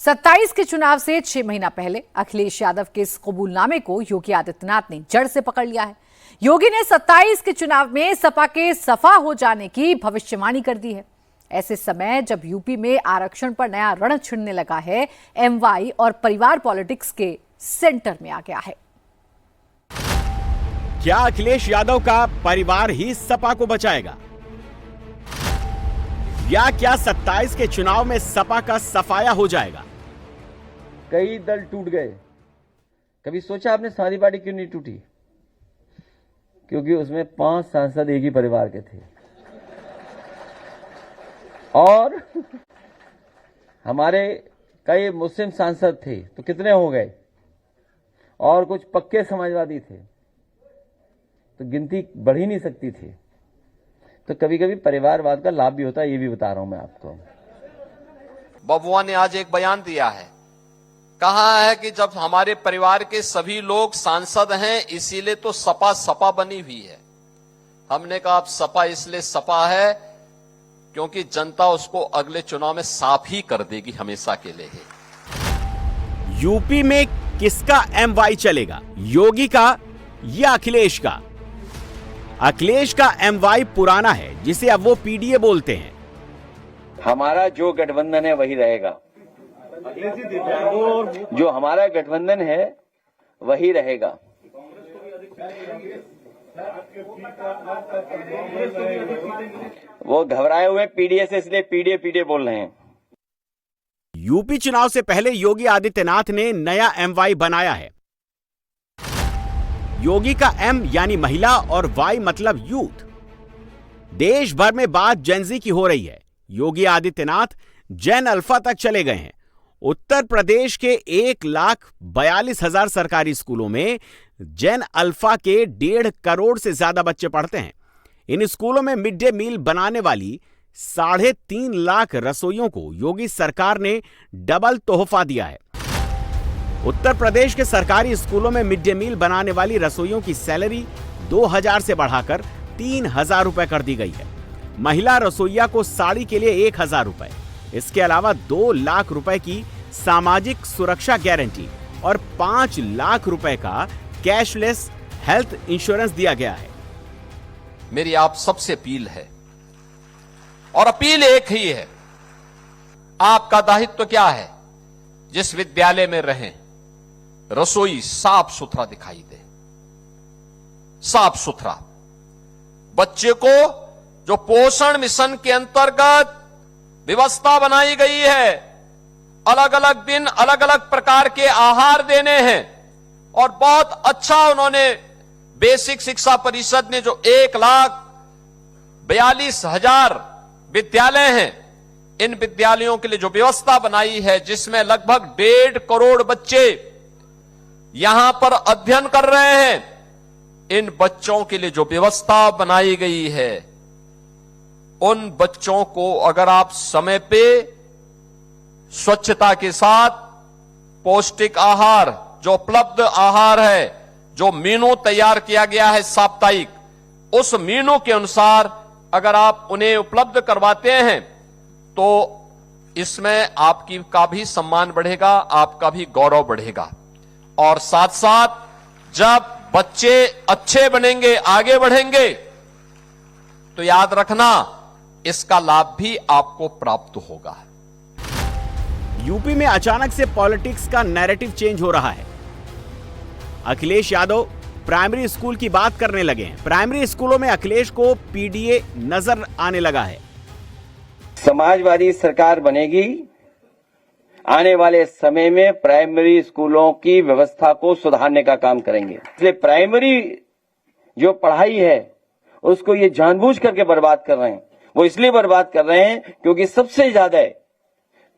27 के चुनाव से 6 महीना पहले अखिलेश यादव के इस कबूलनामे को योगी आदित्यनाथ ने जड़ से पकड़ लिया है। योगी ने 27 के चुनाव में सपा के सफा हो जाने की भविष्यवाणी कर दी है। ऐसे समय जब यूपी में आरक्षण पर नया रण छिड़ने लगा है, एमवाई और परिवार पॉलिटिक्स के सेंटर में आ गया है। क्या अखिलेश यादव का परिवार ही सपा को बचाएगा, या क्या 27 के चुनाव में सपा का सफाया हो जाएगा? कई दल टूट गए। कभी सोचा आपने समाजवादी पार्टी क्यों नहीं टूटी? क्योंकि उसमें 5 सांसद एक ही परिवार के थे और हमारे कई मुस्लिम सांसद थे, तो कितने हो गए, और कुछ पक्के समाजवादी थे, तो गिनती बढ़ ही नहीं सकती थी। तो कभी कभी परिवारवाद का लाभ भी होता है, ये भी बता रहा हूं मैं आपको। बबुआ ने आज एक बयान दिया है, कहा है कि जब हमारे परिवार के सभी लोग सांसद हैं इसीलिए तो सपा सपा बनी हुई है। हमने कहा अब सपा इसलिए सपा है क्योंकि जनता उसको अगले चुनाव में साफ ही कर देगी, हमेशा के लिए ही। यूपी में किसका एमवाई चलेगा, योगी का या अखिलेश का? अखिलेश का एमवाई पुराना है, जिसे अब वो पीडीए बोलते हैं। हमारा जो गठबंधन है वही रहेगा, जो हमारा गठबंधन है वही रहेगा। वो घबराए हुए पीडीए से, इसलिए पीडीए पीडीए बोल रहे हैं। यूपी चुनाव से पहले योगी आदित्यनाथ ने नया एमवाई बनाया है। योगी का एम यानी महिला और वाई मतलब यूथ। देश भर में बात जेनजी की हो रही है। योगी आदित्यनाथ जेन अल्फा तक चले गए हैं। उत्तर प्रदेश के 1,42,000 सरकारी स्कूलों में जेन अल्फा के 1.5 करोड़ से ज्यादा बच्चे पढ़ते हैं। इन स्कूलों में मिड डे मील बनाने वाली 3.5 लाख रसोइयों को योगी सरकार ने डबल तोहफा दिया है। उत्तर प्रदेश के सरकारी स्कूलों में मिड डे मील बनाने वाली रसोइयों की सैलरी 2,000 से बढ़ाकर 3,000 रुपए कर दी गई है। महिला रसोइया को साड़ी के लिए 1,000 रुपए, इसके अलावा 2 लाख रुपए की सामाजिक सुरक्षा गारंटी और 5 लाख रुपए का कैशलेस हेल्थ इंश्योरेंस दिया गया है। मेरी आप सबसे अपील है, और अपील एक ही है, आपका दायित्व क्या है, जिस विद्यालय में रहें रसोई साफ सुथरा दिखाई दे, साफ सुथरा। बच्चे को जो पोषण मिशन के अंतर्गत व्यवस्था बनाई गई है, अलग अलग दिन अलग अलग प्रकार के आहार देने हैं, और बहुत अच्छा उन्होंने बेसिक शिक्षा परिषद ने जो 1,42,000 विद्यालय हैं, इन विद्यालयों के लिए जो व्यवस्था बनाई है, जिसमें लगभग 1.5 करोड़ बच्चे यहां पर अध्ययन कर रहे हैं, इन बच्चों के लिए जो व्यवस्था बनाई गई है, उन बच्चों को अगर आप समय पे स्वच्छता के साथ पौष्टिक आहार, जो उपलब्ध आहार है, जो मेनू तैयार किया गया है साप्ताहिक, उस मेनू के अनुसार अगर आप उन्हें उपलब्ध करवाते हैं तो इसमें आपकी का भी सम्मान बढ़ेगा, आपका भी गौरव बढ़ेगा। और साथ साथ जब बच्चे अच्छे बनेंगे, आगे बढ़ेंगे, तो याद रखना इसका लाभ भी आपको प्राप्त होगा। यूपी में अचानक से पॉलिटिक्स का नैरेटिव चेंज हो रहा है। अखिलेश यादव प्राइमरी स्कूल की बात करने लगे हैं। प्राइमरी स्कूलों में अखिलेश को पीडीए नजर आने लगा है। समाजवादी सरकार बनेगी, आने वाले समय में प्राइमरी स्कूलों की व्यवस्था को सुधारने का काम करेंगे। इसलिए प्राइमरी जो पढ़ाई है उसको ये जानबूझ करके बर्बाद कर रहे हैं। वो इसलिए बर्बाद कर रहे हैं क्योंकि सबसे ज्यादा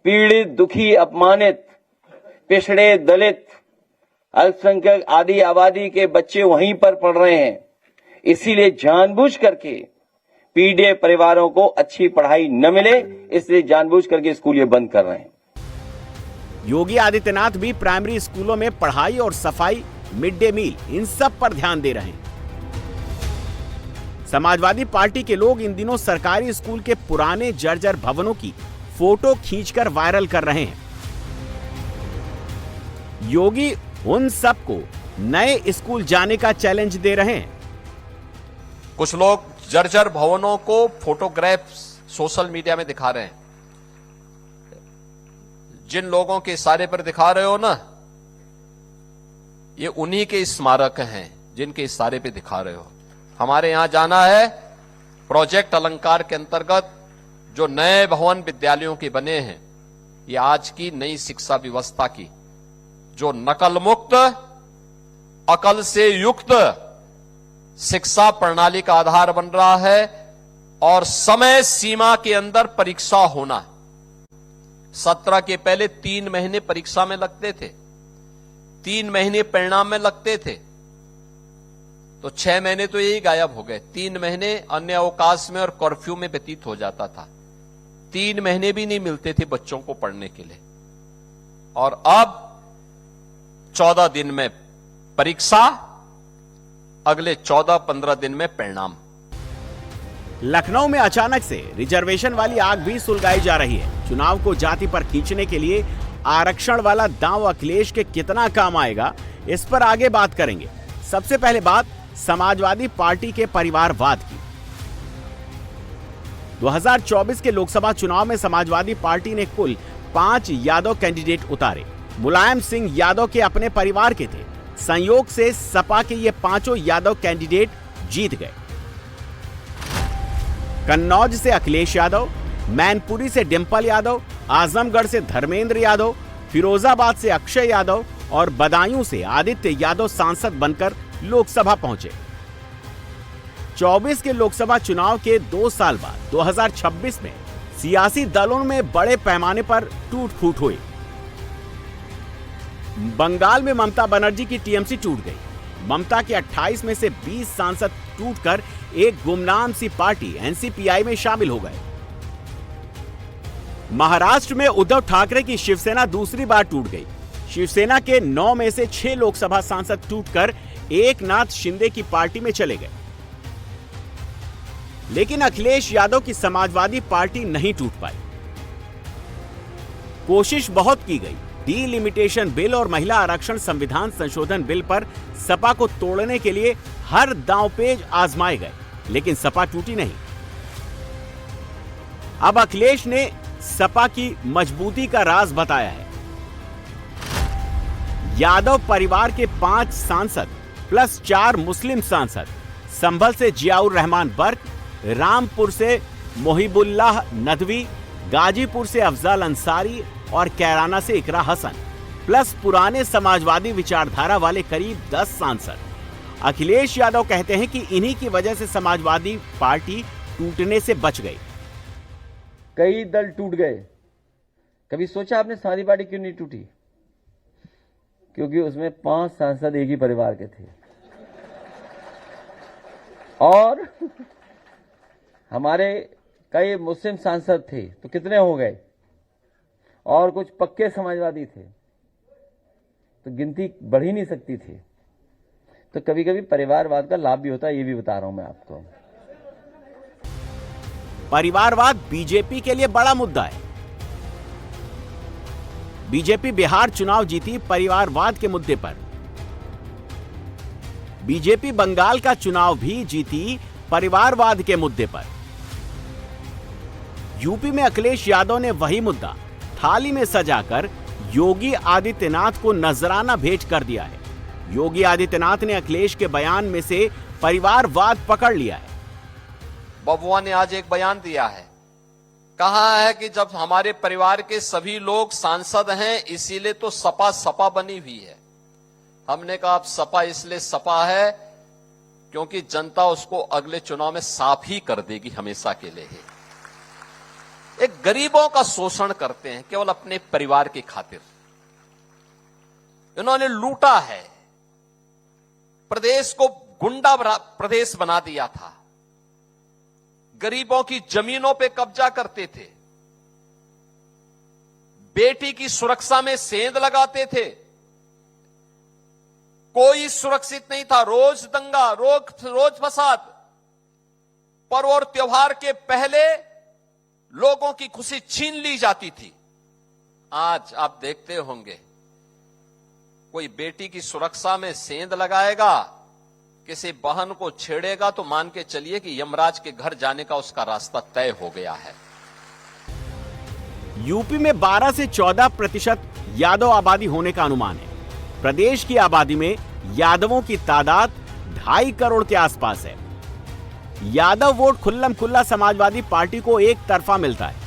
पीड़ित, दुखी, अपमानित, पिछड़े, दलित, अल्पसंख्यक आदि आबादी के बच्चे वहीं पर पढ़ रहे हैं। इसीलिए जानबूझ करके पीडीए परिवारों को अच्छी पढ़ाई न मिले, इसलिए जानबूझ करके स्कूल ये बंद कर रहे हैं। योगी आदित्यनाथ भी प्राइमरी स्कूलों में पढ़ाई और सफाई, मिड डे मील, इन सब पर ध्यान दे रहे हैं। समाजवादी पार्टी के लोग इन दिनों सरकारी स्कूल के पुराने जर्जर भवनों की फोटो खींचकर वायरल कर रहे हैं। योगी उन सबको नए स्कूल जाने का चैलेंज दे रहे हैं। कुछ लोग जर्जर भवनों को फोटोग्राफ्स सोशल मीडिया में दिखा रहे हैं। जिन लोगों के इशारे पर दिखा रहे हो ना, ये उन्हीं के स्मारक हैं जिनके इशारे पे दिखा रहे हो। हमारे यहां जाना है, प्रोजेक्ट अलंकार के अंतर्गत जो नए भवन विद्यालयों के बने हैं, ये आज की नई शिक्षा व्यवस्था की जो नकल मुक्त, अकल से युक्त शिक्षा प्रणाली का आधार बन रहा है और समय सीमा के अंदर परीक्षा होना। 17 के पहले 3 महीने परीक्षा में लगते थे, 3 महीने परिणाम में लगते थे, तो 6 महीने तो यही गायब हो गए। 3 महीने अन्य अवकाश में और कर्फ्यू में व्यतीत हो जाता था। 3 महीने भी नहीं मिलते थे बच्चों को पढ़ने के लिए। और अब 14 दिन में परीक्षा, अगले 14-15 दिन में परिणाम। लखनऊ में अचानक से रिजर्वेशन वाली आग भी सुलगाई जा रही है। चुनाव को जाति पर खींचने के लिए आरक्षण वाला दांव अखिलेश के कितना काम आएगा, इस पर आगे बात करेंगे। सबसे पहले बात समाजवादी पार्टी के परिवारवाद की। 2024 के लोकसभा चुनाव में समाजवादी पार्टी ने कुल 5 यादव कैंडिडेट उतारे। मुलायम सिंह यादव के अपने परिवार के थे। संयोग से सपा के ये 5 यादव कैंडिडेट जीत गए। कन्नौज से अखिलेश यादव, मैनपुरी से डिंपल यादव, आजमगढ़ से धर्मेंद्र यादव, फिरोजाबाद से अक्षय यादव और बदायूं से आदित्य यादव सांसद बनकर लोकसभा पहुंचे। 24 के लोकसभा चुनाव के 2 साल बाद 2026 में सियासी दलों में बड़े पैमाने पर टूट फूट हुई। बंगाल में ममता बनर्जी की टीएमसी टूट गई। ममता के 28 में से 20 सांसद टूटकर एक गुमनाम सी पार्टी एनसीपीआई में शामिल हो गए। महाराष्ट्र में उद्धव ठाकरे की शिवसेना दूसरी बार टूट गई। शिवसेना के 9 में से 6 लोकसभा सांसद टूटकर एकनाथ शिंदे की पार्टी में चले गए। लेकिन अखिलेश यादव की समाजवादी पार्टी नहीं टूट पाई। कोशिश बहुत की गई। डीलिमिटेशन बिल और महिला आरक्षण संविधान संशोधन बिल पर सपा को तोड़ने के लिए हर दांवपेच आजमाए गए, लेकिन सपा टूटी नहीं। अब अखिलेश ने सपा की मजबूती का राज बताया है। यादव परिवार के 5 सांसद प्लस 4 मुस्लिम सांसद, संभल से जियाउर रहमान बर्क, रामपुर से मोहिबुल्लाह नदवी, गाजीपुर से अफजल अंसारी और कैराना से इकरा हसन, प्लस पुराने समाजवादी विचारधारा वाले करीब 10 सांसद। अखिलेश यादव कहते हैं कि इन्हीं की वजह से समाजवादी पार्टी टूटने से बच गई। कई दल टूट गए। कभी सोचा आपने समाजवादी पार्टी क्यों नहीं टूटी? क्योंकि उसमें 5 सांसद एक ही परिवार के थे और हमारे कई मुस्लिम सांसद थे, तो कितने हो गए, और कुछ पक्के समाजवादी थे, तो गिनती बढ़ ही नहीं सकती थी। तो कभी कभी परिवारवाद का लाभ भी होता है, ये भी बता रहा हूं मैं आपको। परिवारवाद बीजेपी के लिए बड़ा मुद्दा है। बीजेपी बिहार चुनाव जीती परिवारवाद के मुद्दे पर। बीजेपी बंगाल का चुनाव भी जीती परिवारवाद के मुद्दे पर। यूपी में अखिलेश यादव ने वही मुद्दा थाली में सजाकर योगी आदित्यनाथ को नजराना भेंट कर दिया है। योगी आदित्यनाथ ने अखिलेश के बयान में से परिवारवाद पकड़ लिया है। बबुआ ने आज एक बयान दिया है, कहा है कि जब हमारे परिवार के सभी लोग सांसद हैं इसीलिए तो सपा सपा बनी हुई है। हमने कहा अब सपा इसलिए सपा है क्योंकि जनता उसको अगले चुनाव में साफ ही कर देगी, हमेशा के लिए ही। एक गरीबों का शोषण करते हैं केवल अपने परिवार की खातिर। इन्होंने लूटा है, प्रदेश को गुंडा प्रदेश बना दिया था, गरीबों की जमीनों पे कब्जा करते थे, बेटी की सुरक्षा में सेंध लगाते थे, कोई सुरक्षित नहीं था, रोज दंगा, रोज फसाद। पर्व और त्योहार के पहले लोगों की खुशी छीन ली जाती थी। आज आप देखते होंगे कोई बेटी की सुरक्षा में सेंध लगाएगा, किसी बहन को छेड़ेगा, तो मान के चलिए कि यमराज के घर जाने का उसका रास्ता तय हो गया है। यूपी में 12 से 14% यादव आबादी होने का अनुमान है। प्रदेश की आबादी में यादवों की तादाद 2.5 करोड़ के आसपास है। यादव वोट खुल्लम खुल्ला समाजवादी पार्टी को एक तरफा मिलता है।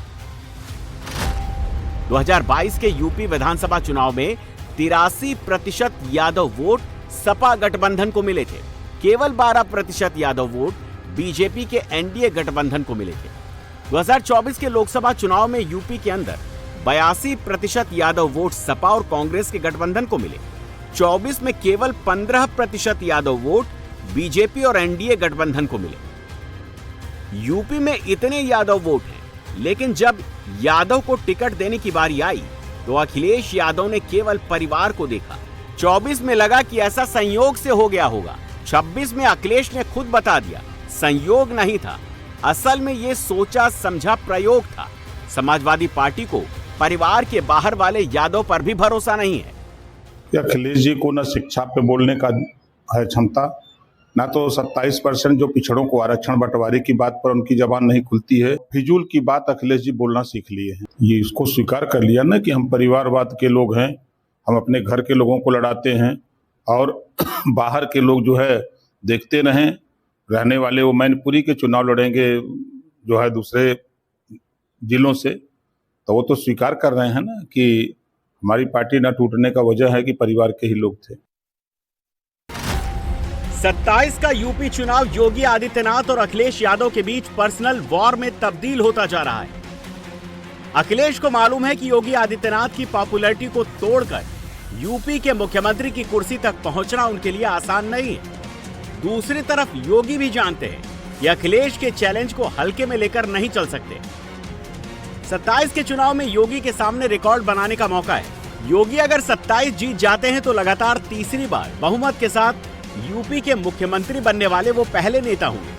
2022 के यूपी विधानसभा चुनाव में 83% यादव वोट सपा गठबंधन को मिले थे। केवल 12% यादव वोट बीजेपी के एनडीए गठबंधन को मिले थे। 2024 के लोकसभा चुनाव में यूपी के अंदर 82% यादव वोट सपा और कांग्रेस के गठबंधन को मिले। 24 में केवल 15% यादव वोट बीजेपी और एनडीए गठबंधन को मिले। यूपी में इतने यादव वोट हैं, लेकिन जब यादव को टिकट देने की बारी आई तो अखिलेश यादव ने केवल परिवार को देखा। 24 में लगा कि ऐसा संयोग से हो गया होगा। 26 में अखिलेश ने खुद बता दिया संयोग नहीं था, असल में ये सोचा समझा प्रयोग था। समाजवादी पार्टी को परिवार के बाहर वाले यादव पर भी भरोसा नहीं है। अखिलेश जी को न शिक्षा पे बोलने का है क्षमता, ना तो 27% जो पिछड़ों को आरक्षण बंटवारे की बात पर उनकी जबान नहीं खुलती है। फिजूल की बात अखिलेश जी बोलना सीख लिए हैं। ये इसको स्वीकार कर लिया ना कि हम परिवारवाद के लोग हैं, हम अपने घर के लोगों को लड़ाते हैं और बाहर के लोग जो है देखते रहें। रहने वाले वो मैनपुरी के चुनाव लड़ेंगे जो है दूसरे जिलों से, तो वो तो स्वीकार कर रहे हैं ना कि हमारी पार्टी न टूटने का वजह है कि परिवार के ही लोग थे। 27 का यूपी चुनाव योगी आदित्यनाथ और अखिलेश यादव के बीच पर्सनल वॉर में तब्दील होता जा रहा है। अखिलेश को मालूम है कि योगी आदित्यनाथ की पॉपुलैरिटी को तोड़कर यूपी के मुख्यमंत्री की कुर्सी तक पहुंचना उनके लिए आसान नहीं है। दूसरी तरफ योगी भी जानते हैं कि अखिलेश के चैलेंज को हल्के में लेकर नहीं चल सकते। 27 के चुनाव में योगी के सामने रिकॉर्ड बनाने का मौका है। योगी अगर 27 जीत जाते हैं तो लगातार तीसरी बार बहुमत के साथ यूपी के मुख्यमंत्री बनने वाले वो पहले नेता होंगे।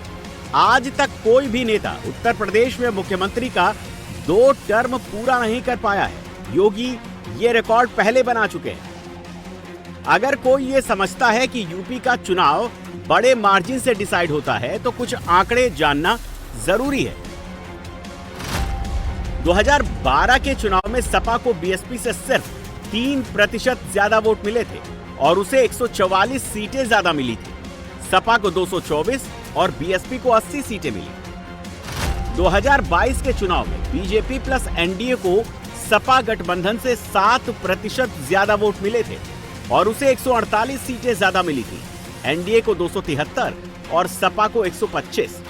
आज तक कोई भी नेता उत्तर प्रदेश में मुख्यमंत्री का 2 टर्म पूरा नहीं कर पाया है। योगी ये रिकॉर्ड पहले बना चुके हैं। अगर कोई ये समझता है कि यूपी का चुनाव बड़े मार्जिन से डिसाइड होता है तो कुछ आंकड़े जानना जरूरी है। 2012 के चुनाव में सपा को बीएसपी से सिर्फ 3% ज्यादा वोट मिले थे और उसे 144 सीटें ज्यादा मिली थी। सपा को 224 और बीएसपी को 80 सीटें मिली। 2022 के चुनाव में बीजेपी प्लस एनडीए को सपा गठबंधन से 7% ज्यादा वोट मिले थे और उसे 148 सीटें ज्यादा मिली थी। एनडीए को 273 और सपा को 125।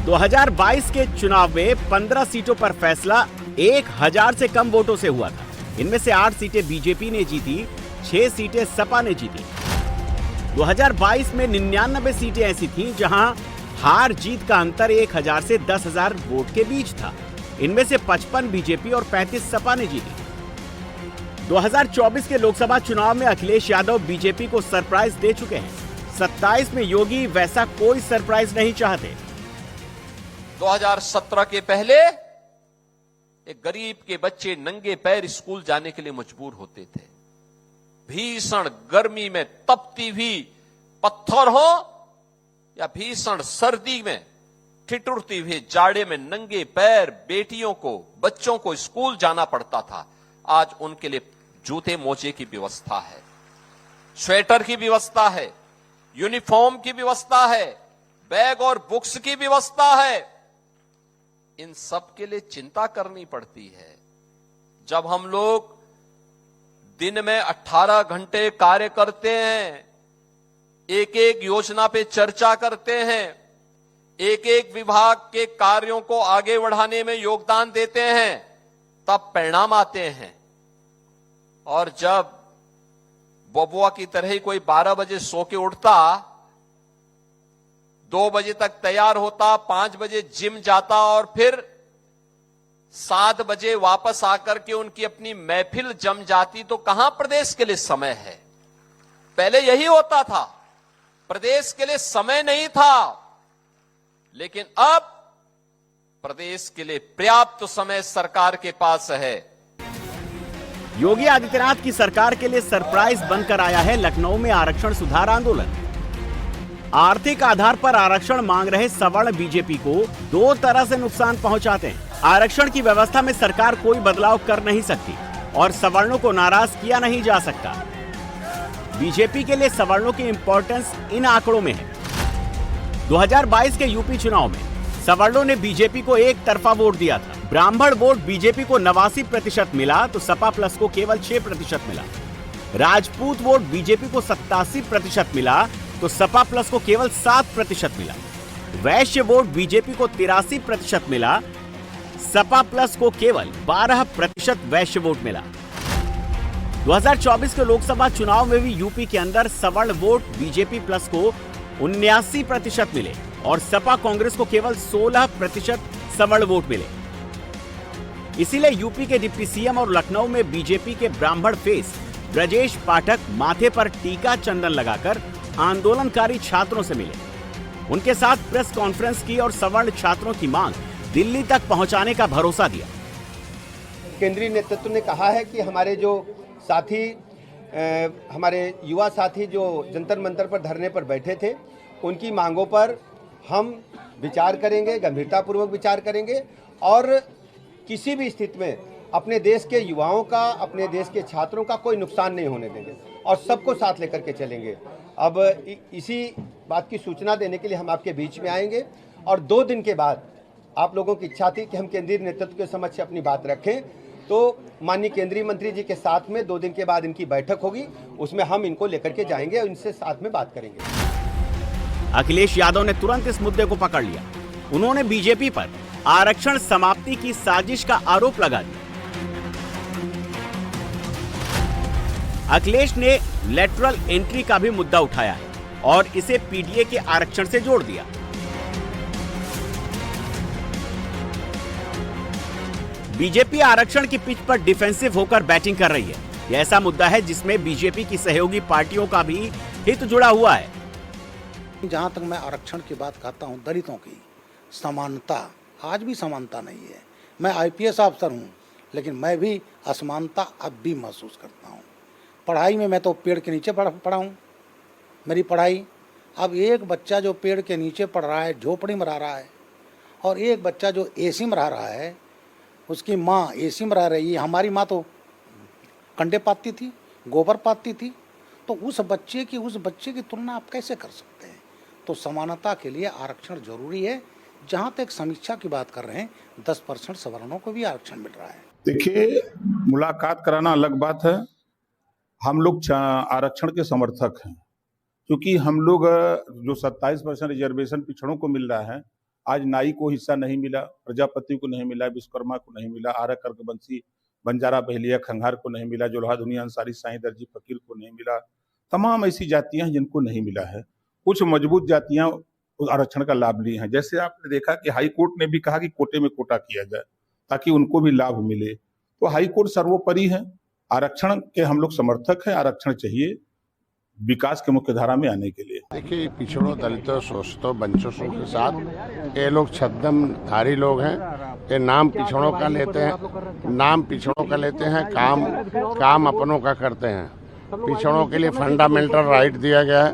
2022 के चुनाव में 15 सीटों पर फैसला 1000 से कम वोटों से हुआ था। इनमें से 8 सीटें बीजेपी ने जीती, 6 सीटें सपा ने जीती। 2022 में 99 सीटें ऐसी थीं जहां हार जीत का अंतर 1000 से 10,000 वोट के बीच था। इनमें से 55 बीजेपी और 35 सपा ने जीती। 2024 के लोकसभा चुनाव में अखिलेश यादव बीजेपी को सरप्राइज दे चुके हैं। 27 में योगी वैसा कोई सरप्राइज नहीं चाहते। 2017 के पहले एक गरीब के बच्चे नंगे पैर स्कूल जाने के लिए मजबूर होते थे। भीषण गर्मी में तपती हुई पत्थर हो या भीषण सर्दी में ठिठुरती हुई जाड़े में नंगे पैर बेटियों को, बच्चों को स्कूल जाना पड़ता था। आज उनके लिए जूते मोजे की व्यवस्था है, स्वेटर की व्यवस्था है, यूनिफॉर्म की व्यवस्था है, बैग और बुक्स की व्यवस्था है। इन सब के लिए चिंता करनी पड़ती है। जब हम लोग दिन में 18 घंटे कार्य करते हैं, एक एक योजना पे चर्चा करते हैं, एक एक विभाग के कार्यों को आगे बढ़ाने में योगदान देते हैं, तब परिणाम आते हैं। और जब बबुआ की तरह ही कोई 12 बजे सो के उठता, 2 बजे तक तैयार होता, 5 बजे जिम जाता और फिर 7 बजे वापस आकर के उनकी अपनी महफिल जम जाती, तो कहां प्रदेश के लिए समय है? पहले यही होता था, प्रदेश के लिए समय नहीं था। लेकिन अब प्रदेश के लिए पर्याप्त समय सरकार के पास है। योगी आदित्यनाथ की सरकार के लिए सरप्राइज बनकर आया है लखनऊ में आरक्षण सुधार आंदोलन। आर्थिक आधार पर आरक्षण मांग रहे सवर्ण बीजेपी को दो तरह से नुकसान पहुंचाते हैं। आरक्षण की व्यवस्था में सरकार कोई बदलाव कर नहीं सकती और सवर्णों को नाराज किया नहीं जा सकता। बीजेपी के लिए सवर्णों की इंपॉर्टेंस इन आंकड़ों में है। 2022 के यूपी चुनाव में सवर्णों ने बीजेपी को एक तरफा वोट दिया था। ब्राह्मण वोट बीजेपी को 89% मिला तो सपा प्लस को केवल 6% मिला। राजपूत वोट बीजेपी को 87% मिला तो सपा प्लस को केवल 7% मिला। वैश्य वोट बीजेपी को 83% मिला, सपा प्लस को केवल 12% वैश्य वोट मिला। 2024 के लोकसभा चुनाव में भी यूपी के अंदर सवर्ण वोट बीजेपी प्लस को 79% मिले और सपा कांग्रेस को केवल 16% सवर्ण वोट मिले। इसीलिए यूपी के डिप्टी सीएम और लखनऊ में बीजेपी के ब्राह्मण फेस ब्रजेश पाठक माथे पर टीका चंदन लगाकर आंदोलनकारी छात्रों से मिले। उनके साथ प्रेस कॉन्फ्रेंस की और सवर्ण छात्रों की मांग दिल्ली तक पहुंचाने का भरोसा दिया। केंद्रीय नेतृत्व ने कहा है कि हमारे जो साथी हमारे युवा साथी जो जंतर मंतर पर धरने पर बैठे थे, उनकी मांगों पर हम विचार करेंगे, गंभीरतापूर्वक विचार करेंगे और किसी भी स्थिति में अपने देश के युवाओं का, अपने देश के छात्रों का कोई नुकसान नहीं होने देंगे और सबको साथ लेकर के चलेंगे। अब इसी बात की सूचना देने के लिए हम आपके बीच में आएंगे और 2 दिन के बाद आप लोगों की इच्छा थी कि हम केंद्रीय नेतृत्व के समक्ष अपनी बात रखें, तो माननीय केंद्रीय मंत्री जी के साथ में 2 दिन के बाद इनकी बैठक होगी, उसमें हम इनको लेकर के जाएंगे और इनसे साथ में बात करेंगे। अखिलेश यादव ने तुरंत इस मुद्दे को पकड़ लिया। उन्होंने बीजेपी पर आरक्षण समाप्ति की साजिश का आरोप लगा दिया। अखिलेश ने लेटरल एंट्री का भी मुद्दा उठाया है और इसे पीडीए के आरक्षण से जोड़ दिया। बीजेपी आरक्षण की पिच पर डिफेंसिव होकर बैटिंग कर रही है। यह ऐसा मुद्दा है जिसमें बीजेपी की सहयोगी पार्टियों का भी हित जुड़ा हुआ है। जहां तक मैं आरक्षण की बात करता हूं, दलितों की समानता, आज भी समानता नहीं है। मैं आईपीएस अफसर हूं, लेकिन मैं भी असमानता अब भी महसूस करता हूं। पढ़ाई में मैं तो पेड़ के नीचे पढ़ा हूं। मेरी पढ़ाई, अब एक बच्चा जो पेड़ के नीचे पढ़ रहा है, झोपड़ी में रह रहा है, और एक बच्चा जो एसी में रह रहा है, उसकी माँ एसी में रह रही है। हमारी माँ तो कंडे पाती थी, गोबर पाती थी, तो उस बच्चे की तुलना आप कैसे कर सकते हैं? तो समानता के लिए आरक्षण जरूरी है। जहाँ तक समीक्षा की बात कर रहे हैं, 10% सवर्णों को भी आरक्षण मिल रहा है। देखिए, मुलाकात कराना अलग बात है। हम लोग आरक्षण के समर्थक हैं, क्योंकि हम लोग जो 27% रिजर्वेशन पिछड़ों को मिल रहा है, आज नाई को हिस्सा नहीं मिला, प्रजापति को नहीं मिला, विश्वकर्मा को नहीं मिला, आर्य कर्क बंसी बंजारा बहलिया खंघार को नहीं मिला, जोल्हा दुनिया अंसारी साईं दर्जी फकीर को नहीं मिला। तमाम ऐसी जातियां हैं जिनको नहीं मिला है। कुछ मजबूत जातियां उस आरक्षण का लाभ लिए हैं। जैसे आपने देखा कि हाई कोर्ट ने भी कहा कि कोटे में कोटा किया जाए ताकि उनको भी लाभ मिले, तो हाई कोर्ट सर्वोपरि है। आरक्षण के हम लोग समर्थक हैं। आरक्षण चाहिए विकास के मुख्य धारा में आने के लिए। देखिए, पिछड़ों, दलितों, शोषितों, वंचितों के साथ ये लोग छद्मधारी लोग हैं। ये नाम पिछड़ों का लेते हैं, नाम पिछड़ों का लेते हैं, काम अपनों का करते हैं। पिछड़ों के लिए फंडामेंटल राइट दिया गया है।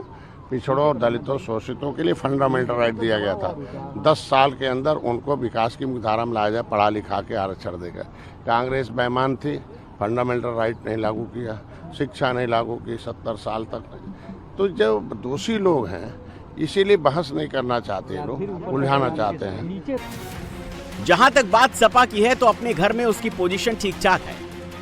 पिछड़ों, दलितों, शोषितों के लिए फंडामेंटल राइट दिया गया था। 10 साल के अंदर उनको विकास की मुख्य धारा में लाया जाए, पढ़ा लिखा के आरक्षण देगा। कांग्रेस बेईमान थी, फंडामेंटल राइट नहीं लागू किया, शिक्षा नहीं लागू की 70 साल तक। तो जो दोषी लोग हैं, इसीलिए बहस नहीं करना चाहते, लोग उलझाना चाहते हैं। जहां तक बात सपा की है तो अपने घर में उसकी पोजीशन ठीक ठाक है।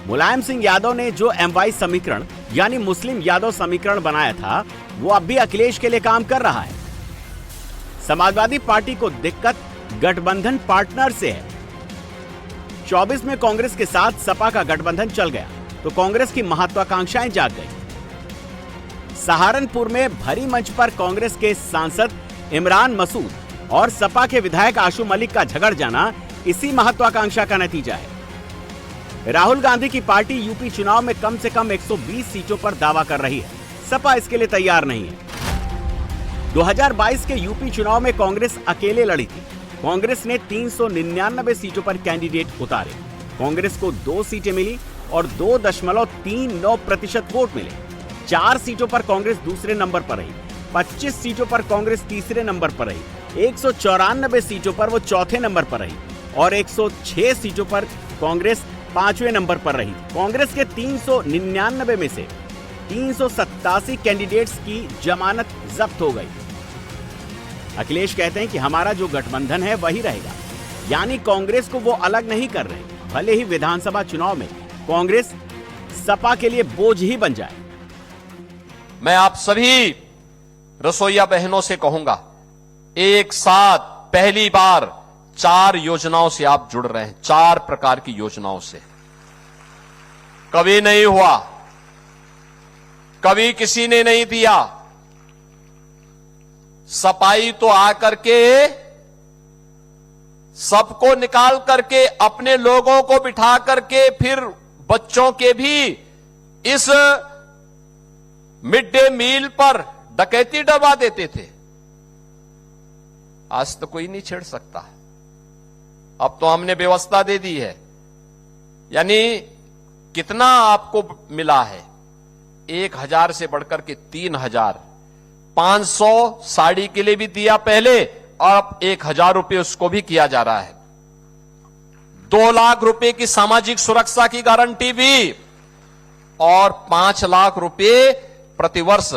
मुलायम सिंह यादव ने जो MY समीकरण यानी मुस्लिम यादव समीकरण बनाया था, वो अब भी अखिलेश के लिए काम कर रहा है। समाजवादी पार्टी को दिक्कत गठबंधन पार्टनर से है। 24 में कांग्रेस के साथ सपा का गठबंधन चल गया तो कांग्रेस की महत्वाकांक्षाएं जाग गई। सहारनपुर में भरी मंच पर कांग्रेस के सांसद इमरान मसूद और सपा के विधायक आशु मलिक का झगड़ जाना इसी महत्वाकांक्षा का नतीजा है। राहुल गांधी की पार्टी यूपी चुनाव में कम से कम 120 सीटों पर दावा कर रही है। सपा इसके लिए तैयार नहीं है। 2022 के यूपी चुनाव में कांग्रेस अकेले लड़ी थी। कांग्रेस ने 399 सीटों पर कैंडिडेट उतारे। कांग्रेस को 2 सीटें मिली और 2.39% वोट मिले। 4 सीटों पर कांग्रेस दूसरे नंबर पर रही, 25 सीटों पर कांग्रेस तीसरे नंबर पर रही, 194 सीटों पर वो चौथे नंबर पर रही और 106 सीटों पर कांग्रेस 5वें नंबर पर रही। कांग्रेस के 399 में से 387 कैंडिडेट्स की जमानत जब्त हो गई। अखिलेश कहते हैं कि हमारा जो गठबंधन है वही रहेगा, यानी कांग्रेस को वो अलग नहीं कर रहे, भले ही विधानसभा चुनाव में कांग्रेस सपा के लिए बोझ ही बन जाए। मैं आप सभी रसोईया बहनों से कहूंगा, एक साथ पहली बार 4 योजनाओं से आप जुड़ रहे हैं, 4 प्रकार की योजनाओं से। कभी नहीं हुआ, कभी किसी ने नहीं दिया। सपाई तो आकर के सबको निकाल करके अपने लोगों को बिठा करके फिर बच्चों के भी इस मिड डे मील पर डकैती डलवा देते थे। आज तो कोई नहीं छेड़ सकता। अब तो हमने व्यवस्था दे दी है। यानी कितना आपको मिला है? 1000 से बढ़कर के 3000, 500 साड़ी के लिए भी दिया पहले और अब 1000 रुपए उसको भी किया जा रहा है। 2 लाख रुपए की सामाजिक सुरक्षा की गारंटी भी और 5 लाख रुपए प्रतिवर्ष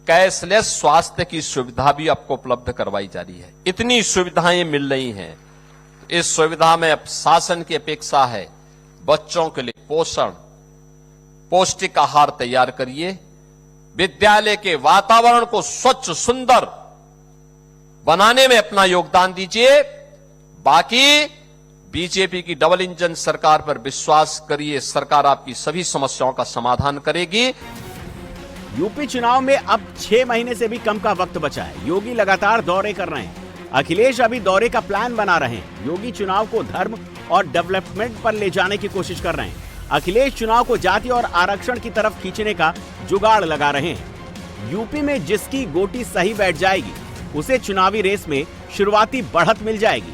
कैशलेस स्वास्थ्य की सुविधा भी आपको उपलब्ध करवाई जा रही है। इतनी सुविधाएं मिल रही हैं। इस सुविधा में अब शासन की अपेक्षा है बच्चों के लिए पोषण, पौष्टिक आहार तैयार करिए, विद्यालय के वातावरण को स्वच्छ सुंदर बनाने में अपना योगदान दीजिए। बाकी बीजेपी की डबल इंजन सरकार पर विश्वास करिए, सरकार आपकी सभी समस्याओं का समाधान करेगी। यूपी चुनाव में अब 6 महीने से भी कम का वक्त बचा है। योगी लगातार दौरे कर रहे हैं। अखिलेश अभी दौरे का प्लान बना रहे हैं। योगी चुनाव को धर्म और डेवलपमेंट पर ले जाने की कोशिश कर रहे हैं। अखिलेश चुनाव को जाति और आरक्षण की तरफ खींचने का जुगाड़ लगा रहे हैं। यूपी में जिसकी गोटी सही बैठ जाएगी उसे चुनावी रेस में शुरुआती बढ़त मिल जाएगी।